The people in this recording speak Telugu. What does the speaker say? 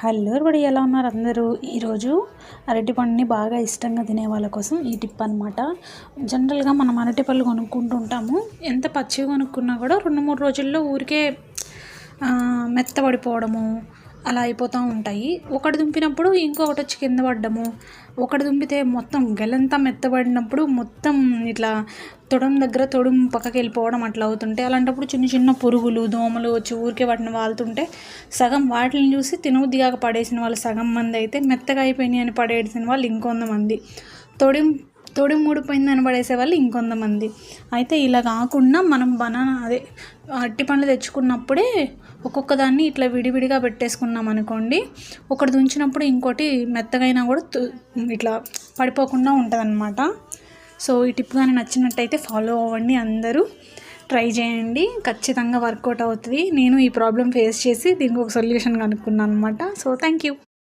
హలో ఎవరిబడి, ఎలా ఉన్నారు అందరూ? ఈరోజు అరటిపండుని బాగా ఇష్టంగా తినే వాళ్ళ కోసం ఈ టిప్ అనమాట. జనరల్గా మనం అరటిపళ్ళు కొనుక్కుంటూ ఉంటాము. ఎంత పచ్చివి కొనుక్కున్నా కూడా 2-3 రోజుల్లో ఊరికే మెత్తబడిపోవడము అలా అయిపోతూ ఉంటాయి. ఒకటి దుంపినప్పుడు ఇంకొకటి వచ్చి కింద పడ్డము, ఒకటి దుంపితే మొత్తం గెలంతా మెత్తబడినప్పుడు మొత్తం ఇట్లా తొడుం పక్కకి వెళ్ళిపోవడం అట్లా అవుతుంటే, అలాంటప్పుడు చిన్న చిన్న పురుగులు దోమలు వచ్చి ఊరికే వాటిని వాళ్తుంటే సగం వాటిని చూసి తినబుద్దిగాక పడేసిన వాళ్ళు సగం మంది అయితే, మెత్తగా అయిపోయినాయి అని పడేసిన వాళ్ళు ఇంకొంతమంది, తొడిం ఊడిపోయిందని పడేసే వాళ్ళు ఇంకొంతమంది. అయితే ఇలా కాకుండా మనం అరటిపండ్లు తెచ్చుకున్నప్పుడే ఒక్కొక్క దాన్ని ఇట్లా విడివిడిగా పెట్టేసుకున్నాం అనుకోండి, ఒకటి దుంచినప్పుడు ఇంకోటి మెత్తగా అయినా కూడా ఇట్లా పడిపోకుండా ఉంటుందన్నమాట. సో ఈ టిప్ కానీ నచ్చినట్టయితే ఫాలో అవ్వండి, అందరూ ట్రై చేయండి, ఖచ్చితంగా వర్కౌట్ అవుతుంది. నేను ఈ ప్రాబ్లం ఫేస్ చేసి దీనికి ఒక సొల్యూషన్ కనుక్కున్నాను అనమాట. So thank you.